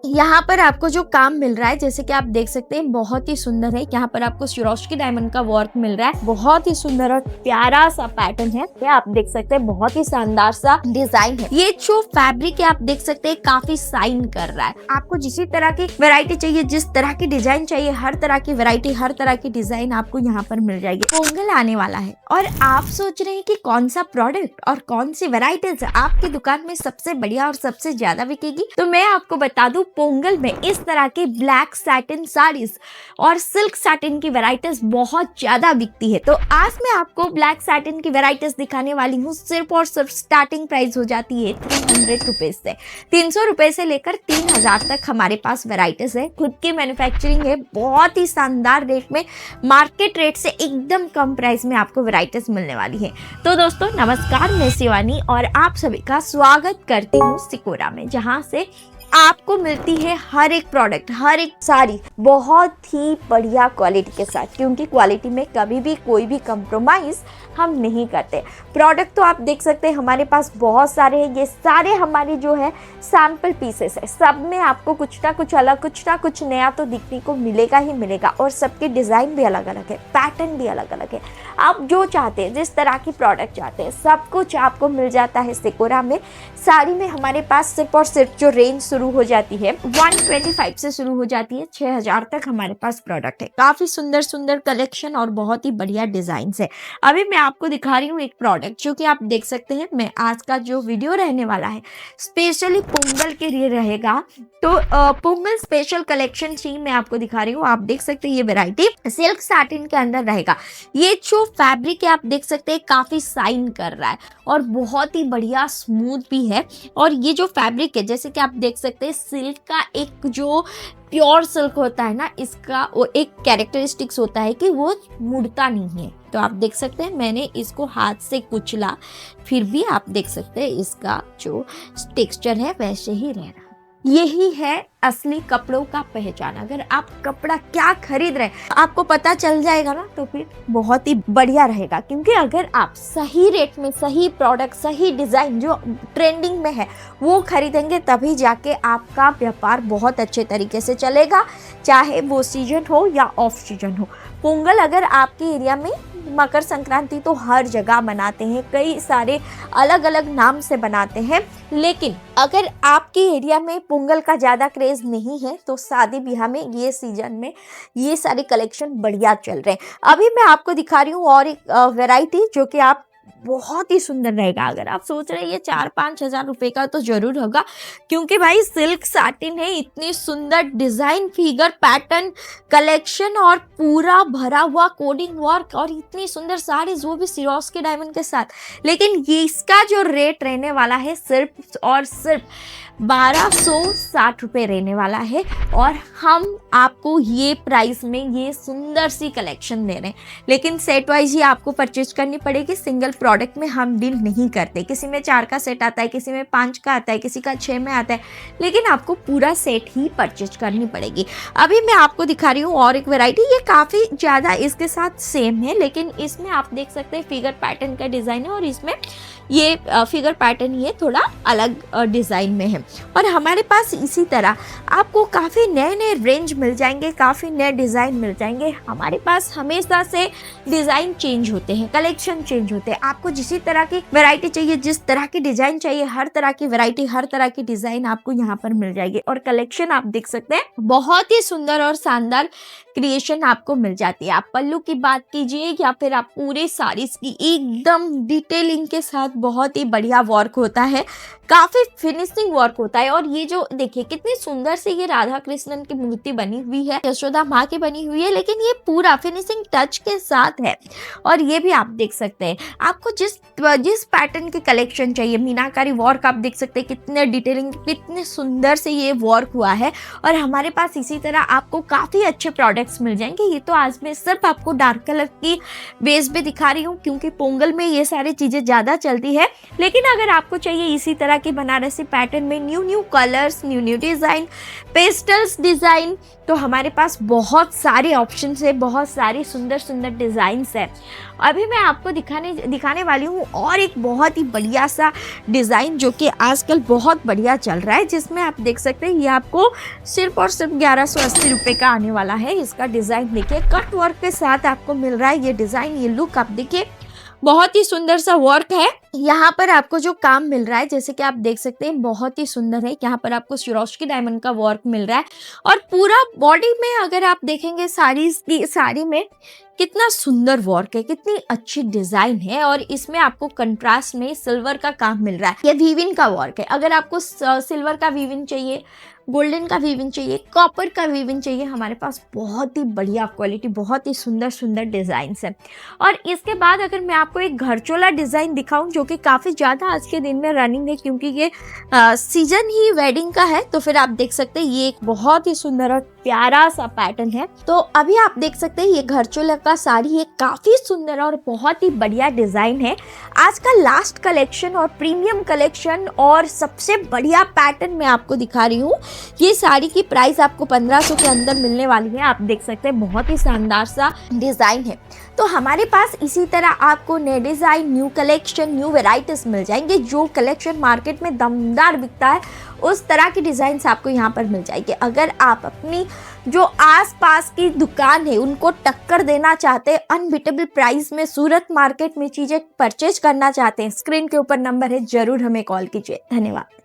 यहाँ पर आपको जो काम मिल रहा है, जैसे कि आप देख सकते हैं, बहुत ही सुंदर है। यहाँ पर आपको सिरोस्की डायमंड का वर्क मिल रहा है, बहुत ही सुंदर और प्यारा सा पैटर्न है। ये आप देख सकते हैं, बहुत ही शानदार सा डिजाइन है। ये जो फैब्रिक है आप देख सकते हैं, काफी शाइन कर रहा है। आपको जिस तरह की वैरायटी चाहिए, जिस तरह की डिजाइन चाहिए, हर तरह की वैरायटी, हर तरह की डिजाइन आपको यहाँ पर मिल जाएगी। पोंगल आने वाला है और आप सोच रहे हैं कि कौन सा प्रोडक्ट और कौन सी वैरायटीज आपकी दुकान में सबसे बढ़िया और सबसे ज्यादा बिकेगी, तो मैं आपको बता दूं, पोंगल में इस तरह के ब्लैक सैटिन साड़ीज और सिल्क सैटिन की वैरायटीज बहुत ज्यादा बिकती है। तो आज मैं आपको ब्लैक सैटिन की वैरायटीज दिखाने वाली हूँ। सिर्फ और सिर्फ स्टार्टिंग प्राइस हो जाती है 300 रुपए से। 300 रुपए से लेकर 3000 तक हमारे पास वैरायटीज है। खुद की मैन्युफैक्चरिंग है, बहुत ही शानदार रेट में, मार्केट रेट से एकदम कम प्राइस में आपको वैरायटीज मिलने वाली है। तो दोस्तों नमस्कार, मैं शिवानी और आप सभी का स्वागत करती हूँ सिकोरा में, जहाँ से आपको मिलती है हर एक प्रोडक्ट, हर एक साड़ी बहुत ही बढ़िया क्वालिटी के साथ, क्योंकि क्वालिटी में कभी भी कोई भी कंप्रोमाइज हम नहीं करते। प्रोडक्ट तो आप देख सकते हैं हमारे पास बहुत सारे हैं। ये सारे हमारे जो है सैंपल पीसेस है, सब में आपको कुछ ना कुछ अलग, कुछ ना कुछ नया तो दिखने को मिलेगा ही मिलेगा। और सबके डिज़ाइन भी अलग अलग है, पैटर्न भी अलग अलग है। आप जो चाहते हैं, जिस तरह की प्रोडक्ट चाहते हैं, सब कुछ आपको मिल जाता है सिकोरा में। साड़ी में हमारे पास सिर्फ और सिर्फ जो रेंज शुरू हो जाती है 125 से शुरू हो जाती है, 6000 तक हमारे पास प्रोडक्ट है। काफी सुंदर सुंदर कलेक्शन और बहुत ही बढ़िया डिजाइन है। अभी मैं आपको दिखा रही हूँ एक प्रोडक्ट, जो कि आप देख सकते हैं। मैं आज का जो वीडियो रहने वाला है स्पेशली पोंगल के लिए रहेगा, तो पोंगल स्पेशल कलेक्शन ही मैं आपको दिखा रही हूँ। आप देख सकते हैं ये वैरायटी सिल्क सैटिन के अंदर रहेगा। ये जो फैब्रिक है आप देख सकते हैं, काफी शाइन कर रहा है और बहुत ही बढ़िया स्मूथ भी है। और ये जो फैब्रिक है, जैसे कि आप देख सकते हैं, सिल्क का एक जो प्योर सिल्क होता है ना, इसका वो एक कैरेक्टरिस्टिक्स होता है कि वो मुड़ता नहीं है। तो आप देख सकते हैं, मैंने इसको हाथ से कुचला, फिर भी आप देख सकते हैं इसका जो टेक्सचर है वैसे ही रह रहा। यही है असली कपड़ों का पहचान। अगर आप कपड़ा क्या खरीद रहे हैं आपको पता चल जाएगा ना, तो फिर बहुत ही बढ़िया रहेगा। क्योंकि अगर आप सही रेट में सही प्रोडक्ट, सही डिजाइन जो ट्रेंडिंग में है वो खरीदेंगे, तभी जाके आपका व्यापार बहुत अच्छे तरीके से चलेगा, चाहे वो सीजन हो या ऑफ सीजन हो। पोंगल अगर आपके एरिया में, मकर संक्रांति तो हर जगह मनाते हैं, कई सारे अलग अलग नाम से बनाते हैं। लेकिन अगर आपके एरिया में पोंगल का ज़्यादा क्रेज नहीं है, तो शादी ब्याह में ये सीजन में ये सारे कलेक्शन बढ़िया चल रहे हैं। अभी मैं आपको दिखा रही हूँ और एक वैरायटी, जो कि आप बहुत ही सुंदर रहेगा। अगर आप सोच रहे हैं ये 4-5 हजार रुपए का, तो जरूर होगा, क्योंकि भाई सिल्क सैटिन है, इतनी सुंदर डिजाइन, फिगर, पैटर्न, कलेक्शन और पूरा भरा हुआ कोडिंग वर्क और इतनी सुंदर साड़ीज, वो भी सिरोस्की डायमंड के साथ। लेकिन ये इसका जो रेट रहने वाला है सिर्फ और सिर्फ 1260 रुपये रहने वाला है। और हम आपको ये प्राइस में ये सुंदर सी कलेक्शन दे रहे हैं। लेकिन सेट वाइज ही आपको परचेज करनी पड़ेगी, सिंगल प्रोडक्ट में हम डील नहीं करते। किसी में 4 का सेट आता है, किसी में 5 का आता है, किसी का 6 में आता है, लेकिन आपको पूरा सेट ही परचेज करनी पड़ेगी। अभी मैं आपको दिखा रही हूँ और एक वैरायटी, ये काफ़ी ज़्यादा इसके साथ सेम है, लेकिन इसमें आप देख सकते हैं फिगर पैटर्न का डिज़ाइन है, और इसमें ये फिगर पैटर्न ये थोड़ा अलग डिज़ाइन में है। और हमारे पास इसी तरह आपको काफ़ी नए नए रेंज मिल जाएंगे, काफ़ी नए डिज़ाइन मिल जाएंगे। हमारे पास हमेशा से डिज़ाइन चेंज होते हैं, कलेक्शन चेंज होते हैं। आपको जिस तरह की वैरायटी चाहिए, जिस तरह की डिज़ाइन चाहिए, हर तरह की वैरायटी, हर तरह की डिज़ाइन आपको यहाँ पर मिल जाएगी। और कलेक्शन आप देख सकते हैं, बहुत ही सुंदर और शानदार क्रिएशन आपको मिल जाती है। आप पल्लू की बात कीजिए या फिर आप पूरे साड़ीज की एकदम डिटेलिंग के साथ, बहुत ही बढ़िया वर्क होता है, काफी फिनिशिंग वर्क होता है। और ये जो देखिए कितनी सुंदर से ये राधा कृष्णन की मूर्ति बनी हुई है, यशोदा माँ की बनी हुई है, लेकिन ये पूरा फिनिशिंग टच के साथ है। और ये भी आप देख सकते हैं, आपको जिस पैटर्न की कलेक्शन चाहिए, मीनाकारी वर्क आप देख सकते हैं, कितने डिटेलिंग, कितने सुंदर से ये वर्क हुआ है। और हमारे पास इसी तरह आपको काफी अच्छे प्रोडक्ट्स मिल जाएंगे। ये तो आज मैं सिर्फ आपको डार्क कलर की बेस पे दिखा रही हूँ, क्योंकि पोंगल में ये सारी चीजें ज्यादा चलती है। लेकिन अगर आपको चाहिए इसी तरह तरह की बनारसी पैटर्न में new new colours, new new design, pastels design. तो हमारे पास बहुत सारे ऑप्शंस है, बहुत सारी सुंदर सुंदर डिज़ाइंस है। अभी मैं आपको दिखाने वाली हूँ और एक बहुत ही बढ़िया सा डिज़ाइन जो कि आजकल बहुत बढ़िया चल रहा है, जिसमें आप देख सकते हैं ये आपको सिर्फ और सिर्फ 1180 रुपये का आने वाला है। इसका डिज़ाइन देखिए, कट वर्क के साथ आपको मिल रहा है ये डिज़ाइन। ये लुक आप देखिए, बहुत ही सुंदर सा वर्क है। यहाँ पर आपको जो काम मिल रहा है, जैसे कि आप देख सकते हैं, बहुत ही सुंदर है। यहाँ पर आपको सिरोस्की डायमंड का वर्क मिल रहा है और पूरा बॉडी में अगर आप देखेंगे साड़ी में कितना सुंदर वर्क है, कितनी अच्छी डिजाइन है। और इसमें आपको कंट्रास्ट में सिल्वर का काम मिल रहा है। ये वीविंग का वर्क है। अगर आपको सिल्वर का वीविंग चाहिए, गोल्डन का वीविंग चाहिए, कॉपर का वीविंग चाहिए, हमारे पास बहुत ही बढ़िया क्वालिटी, बहुत ही सुंदर सुंदर डिज़ाइंस है। और इसके बाद अगर मैं आपको एक घरचोला डिज़ाइन दिखाऊं जो कि काफ़ी ज़्यादा आज के दिन में रनिंग है, क्योंकि ये सीजन ही वेडिंग का है, तो फिर आप देख सकते हैं ये एक बहुत ही सुंदर और प्यारा सा पैटर्न है। तो अभी आप देख सकते हैं ये घरचोला का साड़ी एक काफ़ी सुंदर और बहुत ही बढ़िया डिज़ाइन है। आज का लास्ट कलेक्शन और प्रीमियम कलेक्शन और सबसे बढ़िया पैटर्न मैं आपको दिखा रही हूँ। ये साड़ी की प्राइस आपको 1500 के अंदर मिलने वाली है। आप देख सकते हैं बहुत ही शानदार सा डिज़ाइन है। तो हमारे पास इसी तरह आपको नए design, new collection, new varieties मिल जाएंगे। जो कलेक्शन मार्केट में दमदार बिकता है उस तरह की डिज़ाइंस आपको यहाँ पर मिल जाएंगे। अगर आप अपनी जो आसपास की दुकान है उनको टक्कर देना चाहते हैं, अनबीटेबल प्राइस में सूरत मार्केट में चीज़ें परचेज करना चाहते हैं, स्क्रीन के ऊपर नंबर है, ज़रूर हमें कॉल कीजिए। धन्यवाद।